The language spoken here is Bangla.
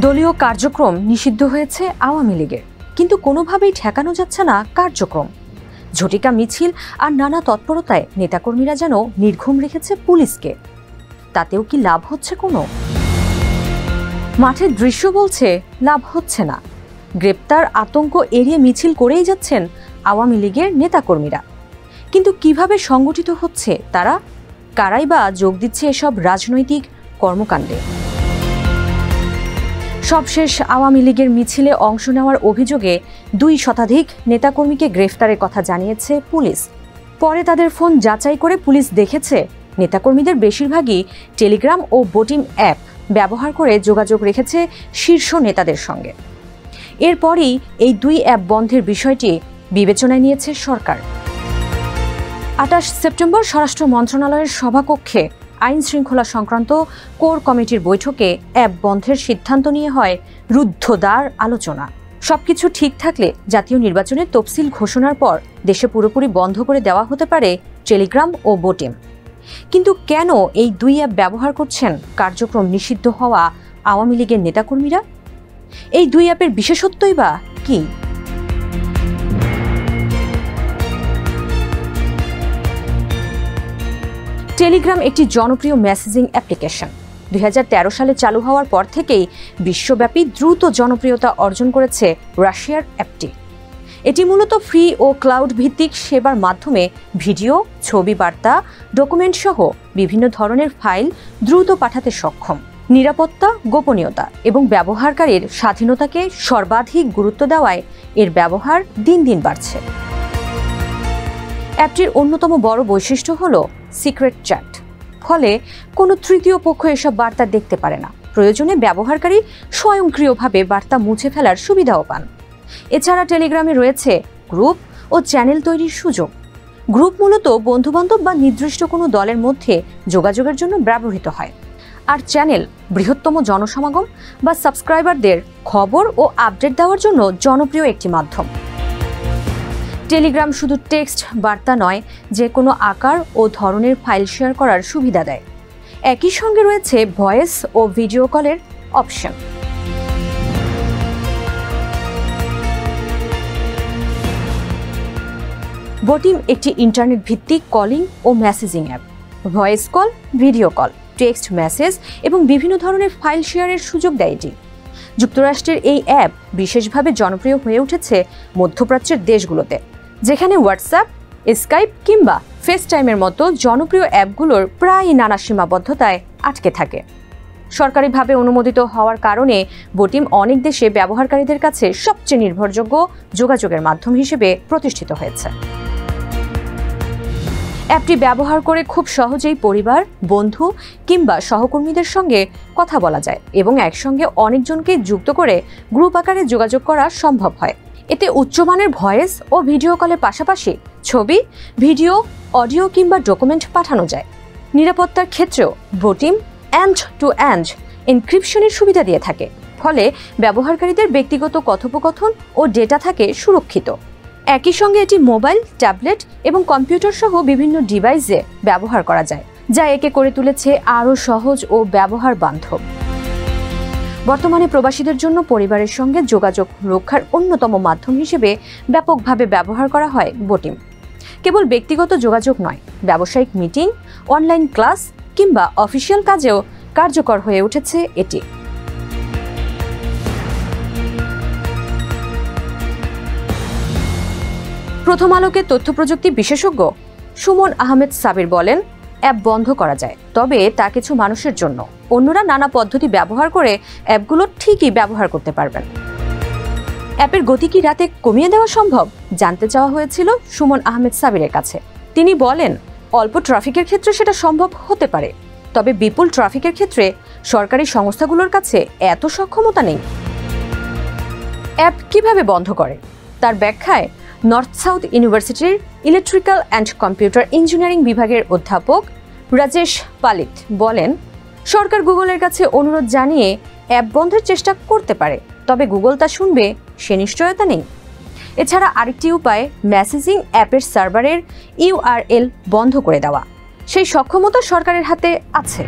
দলীয় কার্যক্রম নিষিদ্ধ হয়েছে আওয়ামী লীগের, কিন্তু কোনোভাবেই ঠেকানো যাচ্ছে না কার্যক্রম। ঝটিকা মিছিল আর নানা তৎপরতায় নেতাকর্মীরা যেন নির্ঘুম রেখেছে পুলিশকে। তাতেও কি লাভ হচ্ছে কোনো? মাঠের দৃশ্য বলছে লাভ হচ্ছে না। গ্রেপ্তার আতঙ্ক এড়িয়ে মিছিল করেই যাচ্ছেন আওয়ামী লীগের নেতাকর্মীরা। কিন্তু কিভাবে সংগঠিত হচ্ছে তারা? কারাই বা যোগ দিচ্ছে এসব রাজনৈতিক কর্মকাণ্ডে? সবশেষ আওয়ামী লীগের মিছিলে অংশ নেওয়ার অভিযোগে 2 শতাধিক নেতাকর্মীকে গ্রেফতারের কথা জানিয়েছে পুলিশ। পরে তাদের ফোন যাচাই করে পুলিশ দেখেছে নেতাকর্মীদের বেশিরভাগই টেলিগ্রাম ও বোটিম অ্যাপ ব্যবহার করে যোগাযোগ রেখেছে শীর্ষ নেতাদের সঙ্গে। এরপরই এই 2 অ্যাপ বন্ধের বিষয়টি বিবেচনায় নিয়েছে সরকার। 28 সেপ্টেম্বর স্বরাষ্ট্র মন্ত্রণালয়ের সভাকক্ষে আইন শৃঙ্খলা সংক্রান্ত কোর কমিটির বৈঠকে অ্যাপ বন্ধের সিদ্ধান্ত নিয়ে হয় রুদ্ধদ্বার আলোচনা। সবকিছু ঠিক থাকলে জাতীয় নির্বাচনের তফসিল ঘোষণার পর দেশে পুরোপুরি বন্ধ করে দেওয়া হতে পারে টেলিগ্রাম ও বোটিম। কিন্তু কেন এই 2 অ্যাপ ব্যবহার করছেন কার্যক্রম নিষিদ্ধ হওয়া আওয়ামী লীগের নেতাকর্মীরা? এই 2 অ্যাপের বিশেষত্বই বা কি? টেলিগ্রাম একটি জনপ্রিয় মেসেজিং অ্যাপ্লিকেশন। 2013 সালে চালু হওয়ার পর থেকেই বিশ্বব্যাপী দ্রুত জনপ্রিয়তা অর্জন করেছে রাশিয়ার অ্যাপটি। এটি মূলত ফ্রি ও ক্লাউড ভিত্তিক সেবার মাধ্যমে ভিডিও, ছবি, বার্তা, ডকুমেন্ট সহ বিভিন্ন ধরনের ফাইল দ্রুত পাঠাতে সক্ষম। নিরাপত্তা, গোপনীয়তা এবং ব্যবহারকারীর স্বাধীনতাকে সর্বাধিক গুরুত্ব দেওয়ায় এর ব্যবহার দিন দিন বাড়ছে। অ্যাপটির অন্যতম বড় বৈশিষ্ট্য হল সিক্রেট চ্যাট। ফলে কোনো তৃতীয় পক্ষ এসব বার্তা দেখতে পারে না। প্রয়োজনে ব্যবহারকারী স্বয়ংক্রিয়ভাবে বার্তা মুছে ফেলার সুবিধাও পান। এছাড়া টেলিগ্রামে রয়েছে গ্রুপ ও চ্যানেল তৈরির সুযোগ। গ্রুপ মূলত বন্ধুবান্ধব বা নির্দিষ্ট কোনো দলের মধ্যে যোগাযোগের জন্য ব্যবহৃত হয়, আর চ্যানেল বৃহত্তম জনসমাগম বা সাবস্ক্রাইবারদের খবর ও আপডেট দেওয়ার জন্য জনপ্রিয় একটি মাধ্যম। টেলিগ্রাম শুধু টেক্সট বার্তা নয়, যে কোনো আকার ও ধরনের ফাইল শেয়ার করার সুবিধা দেয়। একই সঙ্গে রয়েছে ভয়েস ও ভিডিও কলের অপশন। বোটিম একটি ইন্টারনেট ভিত্তিক কলিং ও messaging app. Voice call, video call, text message এবং বিভিন্ন ধরনের ফাইল শেয়ারের সুযোগ দেয় এটি। যুক্তরাষ্ট্রের এই অ্যাপ বিশেষভাবে জনপ্রিয় হয়ে উঠেছে মধ্যপ্রাচ্যের দেশগুলোতে, যেখানে হোয়াটসঅ্যাপ, স্কাইপ কিংবা ফেসটাইমের মতো জনপ্রিয় অ্যাপগুলোর প্রায় নানা সীমাবদ্ধতায় আটকে থাকে। সরকারিভাবে অনুমোদিত হওয়ার কারণে বোটিম অনেক দেশে ব্যবহারকারীদের কাছে সবচেয়ে নির্ভরযোগ্য যোগাযোগের মাধ্যম হিসেবে প্রতিষ্ঠিত হয়েছে। অ্যাপটি ব্যবহার করে খুব সহজেই পরিবার, বন্ধু কিংবা সহকর্মীদের সঙ্গে কথা বলা যায় এবং একসঙ্গে অনেকজনকে যুক্ত করে গ্রুপ আকারে যোগাযোগ করা সম্ভব হয়। এতে উচ্চমানের ভয়েস ও ভিডিও কলের পাশাপাশি ছবি, ভিডিও, অডিও কিংবা ডকুমেন্ট পাঠানো যায়। নিরাপত্তার ক্ষেত্রেও বোটিম এন্ড টু এন্ড এনক্রিপশনের সুবিধা দিয়ে থাকে। ফলে ব্যবহারকারীদের ব্যক্তিগত কথোপকথন ও ডেটা থাকে সুরক্ষিত। একই সঙ্গে এটি মোবাইল, ট্যাবলেট এবং কম্পিউটার সহ বিভিন্ন ডিভাইসে ব্যবহার করা যায়, যা একে করে তুলেছে আরও সহজ ও ব্যবহার বান্ধব। বর্তমানে প্রবাসীদের জন্য পরিবারের সঙ্গে যোগাযোগ রক্ষার অন্যতম মাধ্যম হিসেবে ব্যাপকভাবে ব্যবহার করা হয় বোটিম। কেবল ব্যক্তিগত যোগাযোগ নয়, ব্যবসায়িক মিটিং, অনলাইন ক্লাস কিংবা অফিসিয়াল কাজেও কার্যকর হয়ে উঠেছে এটি। প্রথম আলোকে তথ্য প্রযুক্তি বিশেষজ্ঞ সুমন আহমেদ সাবির বলেন, অ্যাপ বন্ধ করা যায়, তবে তা কিছু মানুষের জন্য। অন্যরা নানা পদ্ধতি ব্যবহার করে অ্যাপগুলো ঠিকই ব্যবহার করতে পারবেন। অ্যাপের গতি কি রাতে কমিয়ে দেওয়া সম্ভব জানতে চাওয়া হয়েছিল সুমন আহমেদ সাবিরের কাছে। তিনি বলেন, অল্প ট্রাফিকের ক্ষেত্রে সেটা সম্ভব হতে পারে, তবে বিপুল ট্রাফিকের ক্ষেত্রে সরকারি সংস্থাগুলোর কাছে এত সক্ষমতা নেই। অ্যাপ কিভাবে বন্ধ করে তার ব্যাখ্যায় নর্থ সাউথ ইউনিভার্সিটির ইলেকট্রিক্যাল অ্যান্ড কম্পিউটার ইঞ্জিনিয়ারিং বিভাগের অধ্যাপক রাজেশ পালিত বলেন, সরকার গুগলের কাছে অনুরোধ জানিয়ে অ্যাপ বন্ধের চেষ্টা করতে পারে, তবে গুগল তা শুনবে সে নিশ্চয়তা নেই। এছাড়া আরেকটি উপায় মেসেজিং অ্যাপের সার্ভারের URL বন্ধ করে দেওয়া। সেই সক্ষমতা সরকারের হাতে আছে।